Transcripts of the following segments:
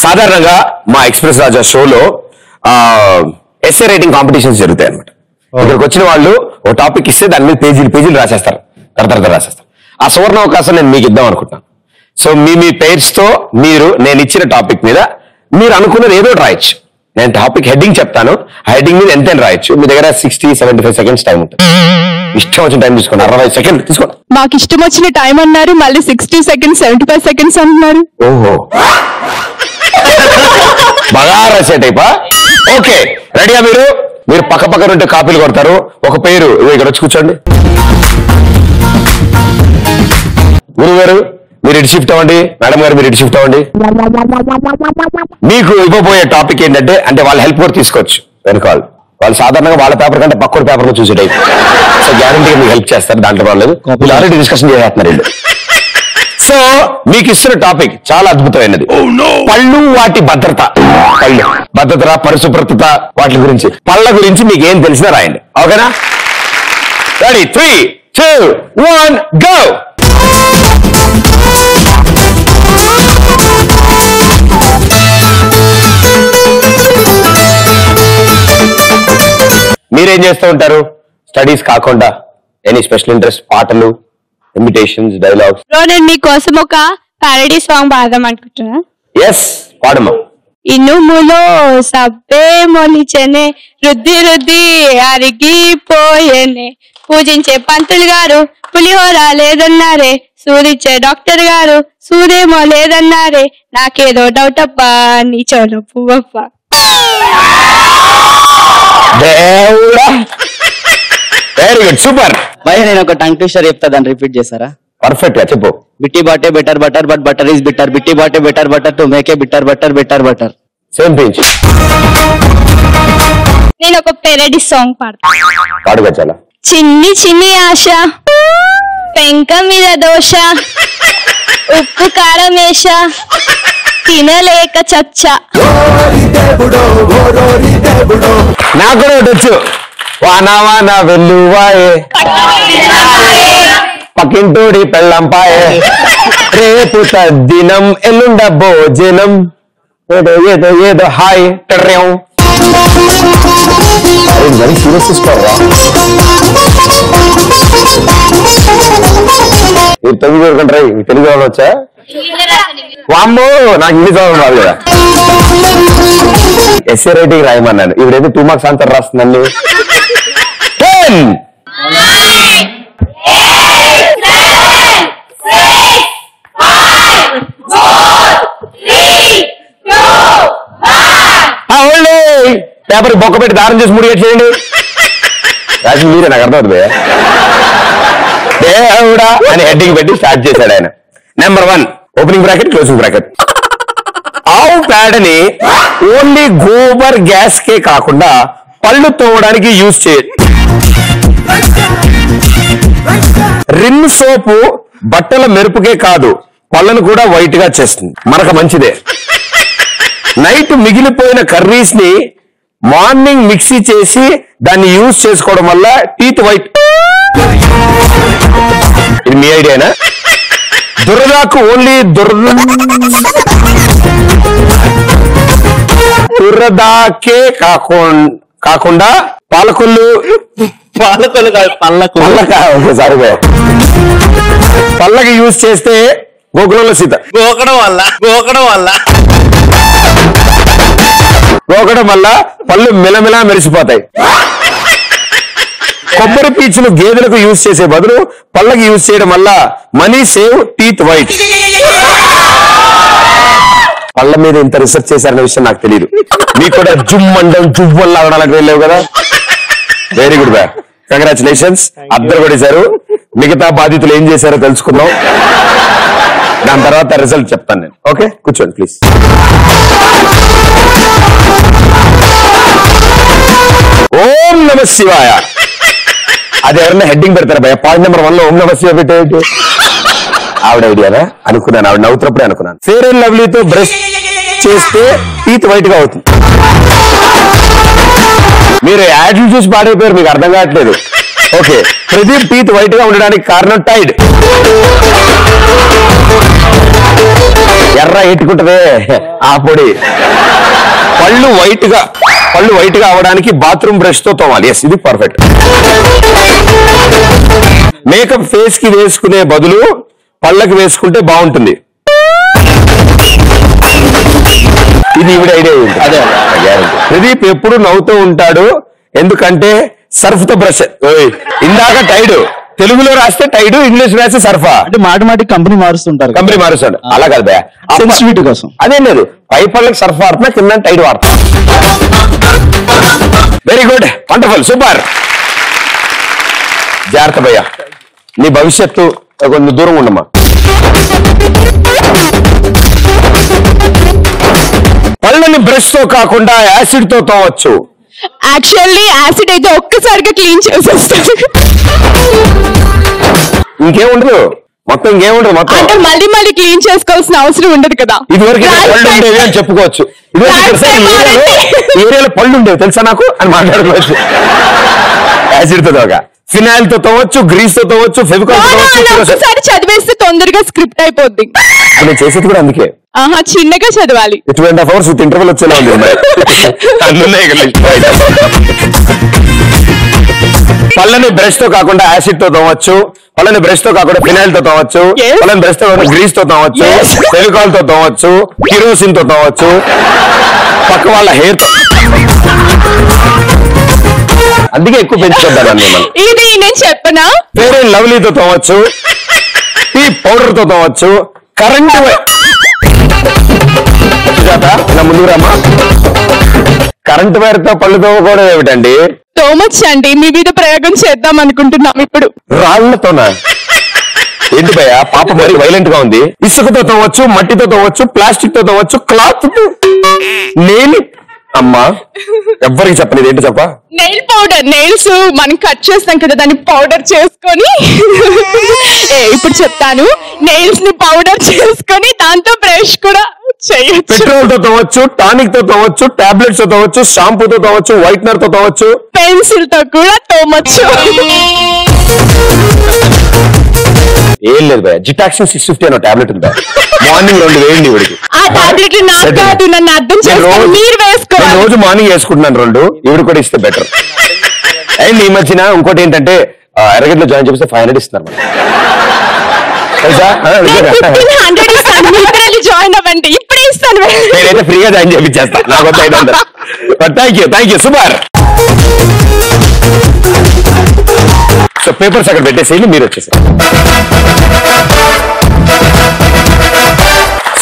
సాధారణంగా మా ఎక్స్ప్రెస్ రాజా షోలో ఎస్ఏ రైటింగ్ కాంపిటీషన్స్ జరుగుతాయి అనమాట. ఇక్కడికి వచ్చిన వాళ్ళు ఒక టాపిక్ ఇస్తే దాని మీద పేజీలు రాసేస్తారు, తరతర రాసేస్తారు. ఆ సువర్ణ అవకాశం నేను మీకు ఇద్దాం అనుకుంటున్నాను. సో మీ పేర్స్ తో నేను ఇచ్చిన టాపిక్ మీద మీరు అనుకున్నది ఏదో రాయొచ్చు. నేను టాపిక్ హెడ్డింగ్ చెప్తాను, ఆ హెడ్డింగ్ మీద ఎంత రాయొచ్చు. మీ దగ్గర 60-75 seconds టైం ఉంటుంది. ఇష్టం వచ్చిన టైం తీసుకోండి, 60 seconds తీసుకోండి. మాకు ఇష్టం వచ్చిన టైం అన్నారు, మళ్ళీ 60 seconds 75 seconds అంటున్నారు. ఓహో బాగా రాసే టైపా. ఓకే రెడీగా? మీరు పక్క నుండి కాపీలు కొడతారు. ఒక పేరు ఇక్కడ వచ్చి కూర్చోండి. గురువు గారు మీరు ఇటు షిఫ్ట్ అవ్వండి, మేడం గారు మీరు ఇటు షిఫ్ట్ అవ్వండి. మీకు ఇవ్వబోయే టాపిక్ ఏంటంటే, అంటే వాళ్ళ హెల్ప్ కూడా తీసుకోవచ్చు. వెనుకాల వాళ్ళు సాధారణంగా వాళ్ళ పేపర్ కంటే పక్కన పేపర్ లో చూసే టైప్. సో గ్యారంటీగా మీకు హెల్ప్ చేస్తారు, దాంట్లో వాళ్ళు ఆల్రెడీ డిస్కషన్ చేస్తున్నారు వీళ్ళు. సో మీకు ఇస్తున్న టాపిక్ చాలా అద్భుతమైనది. పళ్ళు వాటి భద్రత, పరిశుభ్రత, వాటి గురించి, పళ్ళ గురించి మీకు ఏం తెలిసినా రాయండి. ఓకేనా? రెడీ? 3, 2, 1 గో. మీరేం చేస్తూ ఉంటారు స్టడీస్ కాకుండా? Any special interest? పాటలు, ఇమిటేషన్స్, డైలాగ్స్? నేను మీకోసం ఒక ప్యారడీ సాంగ్ పాడదాం అనుకుంటున్నా. ఎస్, పాడమ్మా. ఇనుములో సబ్బే మొలిచెనే, రుద్ది రుద్ది అరిగిపోయేనే, పూజించే పంతులు గారు పులిహోర లేదన్నారే, సూదిచ్చే డాక్టర్ గారు సూదేమో లేదన్నారే, నాకేదో డౌట్ అబ్బా నీ చోను పువ్వప్ప. Very good, super. భయ నేను ఒక టంగ్ ట్విస్టర్ చెప్తా, దాన్ని రిపీట్ చేస్తారా? పర్ఫెక్ట్ గా చెప్పు. Betty bought better butter but butter is bitter, Betty bought better butter to make a bitter butter better butter. Same pinch. నేను ఒక పెరడీ సాంగ్ పాడతా. పాడుగా చాలా. చిన్ని చిన్ని ఆశ, పెంక మీద దోష, ఉప్పు కారమేష, తినలేక చచ్చ. నాకు కూడా వచ్చు. వానా వానా వెల్లువాయే, పక్కింటోడి పెళ్ళంపాయే, రేపు తద్దినం ఎల్లుండ భోజనం, ఏదో ఏదో ఏదో హాయ్ టర్రేం. మరి సీరియస్ తీసుకోరా? మీరు తెలుగు కోరుకుంటారా? తెలుగు వాళ్ళు వచ్చా? వామ్మో, నాకు ఇంగ్లీష్ అవ్వడం రాదు కదా. ఎస్ఏ రైటింగ్ రాయమన్నాను, ఇప్పుడైతే 2 marks ఆన్సర్ రాస్తుందండి. 10 పేపర్ బొక్క పెట్టి దారం చేసి ముడిగేట్ చేయండి. రాసి మీరే, నాకు అర్థం అవుతుంది. దేవుడా అని హెడ్డింగ్ పెట్టి స్టార్ట్ చేశాడు ఆయన. Number 1 opening bracket, closing bracket. ఆవు పేడని ఓన్లీ గోబర్ గ్యాస్ కే కాకుండా పళ్ళు తోమడానికి యూజ్ చేయాలి. రిన్ సోపు బట్టల మెరుపుకే కాదు, పళ్ళను కూడా వైట్ గా చేస్తుంది, మనకు మంచిదే. నైట్ మిగిలిపోయిన కర్రీస్ ని మార్నింగ్ మిక్సీ చేసి దాన్ని యూజ్ చేసుకోవడం వల్ల టీత్ వైట్. ఇది మీ ఐడియానా? దురదాకు ఓన్లీ దురదాకే కాకుండా పాలకొల్లు సారీ పళ్ళకి యూజ్ చేస్తే గోకులంలో సీత గోకడం వల్ల పళ్ళు మిలమిలా మెరిసిపోతాయి. కొబ్బరి పీచులు గేదెలకు యూజ్ చేసే బదులు పళ్ళకి యూజ్ చేయడం వల్ల మనీ సేవ్, టీత్ వైట్. పళ్ళ మీద ఇంత రీసెర్చ్ చేశారనే విషయం నాకు తెలియదు. మీకు కూడా జువ్వల్లా అవడానికి వెళ్ళలేవు కదా. వెరీ గుడ్ బ్యా, కంగ్రాచులేషన్స్. అద్దరు కొట్టేశారు. మిగతా బాధితులు ఏం చేశారో తెలుసుకుందాం, దాని తర్వాత రిజల్ట్ చెప్తాను నేను. ఓకే, కూర్చోండి ప్లీజ్. ఓం నమ శివాయ. అది ఎవరన్నా హెడ్డింగ్ పెడతారా భయ? పాయింట్ నెంబర్ 1 లో ఓం నమ శివ పెట్టేది ఆవిడ ఐడియానా అనుకున్నాను. ఆవిడ నవ్వుతున్నప్పుడే అనుకున్నాను. ఫెయిర్ అండ్ లవ్లీతో బ్రష్ చేస్తే టీత్ వైట్ గా అవుతుంది. మీరు యాడ్లు చూసి పాడైపోయారు, మీకు అర్థం కావట్లేదు. ఓకే, ప్రదీప్ టీత్ వైట్ గా ఉండడానికి కారణం టైడ్. ఎర్ర ఎట్టుకుంటదే ఆ పొడి. పళ్ళు వైట్ గా అవడానికి బాత్రూమ్ బ్రష్ తో తోమాలి. ఎస్, ఇది పర్ఫెక్ట్. మేకప్ ఫేస్ కి వేసుకునే బదులు పళ్ళకి వేసుకుంటే బాగుంటుంది. ఇది ఈవిడ ఐడియా ఉంటుంది. అదే ప్రదీప్ ఎప్పుడు నవ్వుతూ ఉంటాడు ఎందుకంటే సర్ఫ్ తో బ్రష్. ఇందాక టైడ్ తెలుగులో రాస్తే టైడ్, ఇంగ్లీష్ రాస్తే సర్ఫా. అంటే మాటి కంపెనీ మారుస్తుంటారు. కంపెనీ మారుస్తాడు. అలా కాదు భయ, సెన్సిటివిటీ కోసం. అదేం లేదు, పై పళ్ళకి సర్ఫ్ వాడుతున్నా, కింద టైడ్ వాడుతున్నా. Very good, wonderful, super. జాగ్రత్త భయ్యా, నీ భవిష్యత్తు కొంచెం దూరం ఉండమ్మా. పళ్ళని బ్రష్ తో కాకుండా యాసిడ్ తో తోవచ్చు. యాక్చువల్లీ యాసిడ్ అయితే ఒక్కసారిగా క్లీన్ చేసేస్తాడు. ఇంకేముండదు, మొత్తం ఇంకేముండదు, మొత్తం అంటే మళ్ళీ క్లీన్ చేసుకోవాల్సిన అవసరం ఉండదు కదా. ఇదివరకు పళ్ళు ఉండేవి అని చెప్పుకోవచ్చు. ఏరియాలో పళ్ళు ఉండేవి తెలుసా నాకు అని మాట్లాడుకోవచ్చు. యాసిడ్ తో తోగా ఫినాయిల్ తో తోవచ్చు, గ్రీస్ తో తోవచ్చు, ఫెవికాల్ తో తోవచ్చు. చదివేస్తే తొందరగా స్క్రిప్ట్ అయిపోద్ది. నేను చేసేది కూడా అందుకే. చిన్నగా చదవాలి. 2.5 hours విత్ ఇంటర్వల్ వచ్చేలా ఉంది. పళ్ళని బ్రష్ తో కాకుండా యాసిడ్ తో తోవచ్చు, పళ్ళని బ్రష్ తో కాకుండా ఫినాయిల్ తో తోవచ్చు, పళ్ళని బ్రష్ తో కాకుండా గ్రీస్ తో తోవచ్చు, ఫెవికాల్ తో తోవచ్చు, కిరోసిన్ తో తోవచ్చు, పక్క వాళ్ళ హెయిర్ తో. అందుకే ఎక్కువ పెంచుకుంటాను. ఇది నేను చెప్పనా, ఫెయిర్ అండ్ లవ్లీతో తోవచ్చు, టీ పౌడర్ తో తోవచ్చు, కరెంటు ఇలా ముందుకు రామా. కరెంటు వైర్ తో పళ్ళు తోముకోవడం ఏమిటండి? తోమొచ్చండి, మీ మీద ప్రయోగం చేద్దాం అనుకుంటున్నాం ఇప్పుడు. రాళ్లతోనా? ఏంటి భయ, పాప మరి వైలెంట్ గా ఉంది. ఇసుకతో తోవచ్చు, మట్టితో తోవచ్చు, ప్లాస్టిక్ తో తోవచ్చు, క్లాత్ తో. నేను అమ్మా ఎవ్వరికి చెప్పలేదు. ఏంటి చెప్ప? Nail powder. నెయిల్స్ మనం కట్ చేస్తాం కదా, దాన్ని పౌడర్ చేసుకొని ఇప్పుడు చెప్తాను. నెయిల్స్ ని పౌడర్ చేసుకొని దాంతో బ్రష్ కూడా చేయొచ్చు. పెట్రోల్ తో తోవచ్చు, టానిక్ తో తోవచ్చు, టాబ్లెట్స్ తో తోవచ్చు, షాంపూ తో తోవచ్చు, వైట్నర్ తో తోవచ్చు, పెన్సిల్ తో కూడా తోమొచ్చు. ఏం లేదు భయ, జిటాక్సిన్ 650 అనే టాబ్లెట్ ఉందా, మార్నింగ్ 2 వేయండి ఇవిడికి. ఆ టాబ్లెట్ నాకు కాదు, నన్ను అర్థం చేసుకోండి, మీరు వేసుకోవాలి. రోజు మార్నింగ్ వేసుకుంటున్నాను 2, ఇవిడి కూడా ఇస్తే బెటర్. అండ్ ఈ మధ్యన ఇంకోటి ఏంటంటే ఎరగట్లో జాయిన్ చేస్తే 500 ఇస్తున్నారు. జాయిన్ అవ్వండి, ఇప్పుడే ఇస్తాను. నేనైతే ఫ్రీగా జాయిన్ చేయించేస్తా, నాకు 500. Thank you super. So papers అక్కడ పెట్టేసేయండి, మీరు వచ్చేసారు.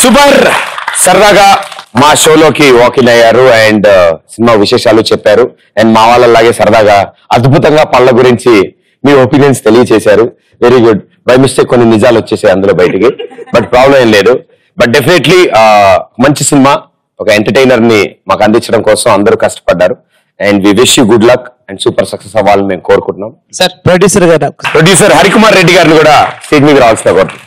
సూపర్, సరదాగా మా షోలోకి వాకిన్ అయ్యారు అండ్ సినిమా విశేషాలు చెప్పారు. అండ్ మా వాళ్ళలాగే సరదాగా అద్భుతంగా పళ్ళ గురించి మీ ఒపీనియన్స్ తెలియచేశారు. Very good. బై మిస్టేక్ కొన్ని నిజాలు వచ్చేసాయి అందులో బయటికి, బట్ ప్రాబ్లం ఏం లేదు. బట్ డెఫినెట్లీ మంచి సినిమా, ఒక ఎంటర్టైనర్ ని మాకు అందించడం కోసం అందరూ కష్టపడ్డారు. And we wish you good luck and super success అవ్వాలని మేము కోరుకుంటున్నాం. సార్ ప్రొడ్యూసర్ హరికుమార్ రెడ్డి గారిని కూడా స్టేజ్ మీద రావాల్సిన కోరుతున్నాం.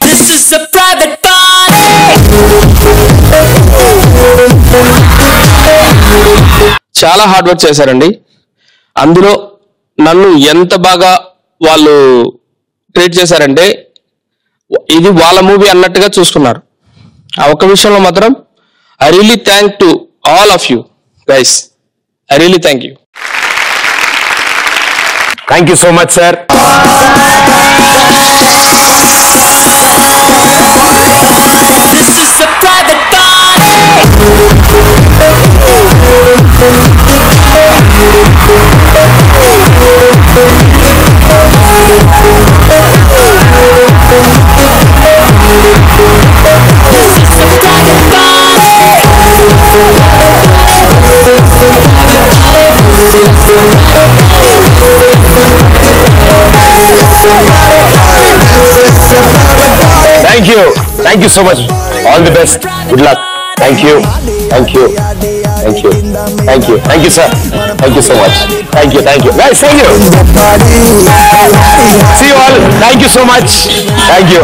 చాలా హార్డ్ వర్క్ చేశారండి. అందులో నన్ను ఎంత బాగా వాళ్ళు ట్రీట్ చేశారంటే ఇది వాళ్ళ మూవీ అన్నట్టుగా చూసుకున్నారు. ఆ ఒక్క విషయంలో మాత్రం I really thank to all of you guys. I really thank you. Thank you so much sir. Thank you so much. All the best. Good luck. Thank you sir. Thank you sir. Thank you so much. Thank you guys. Thank you. See you all. Thank you so much. Thank you.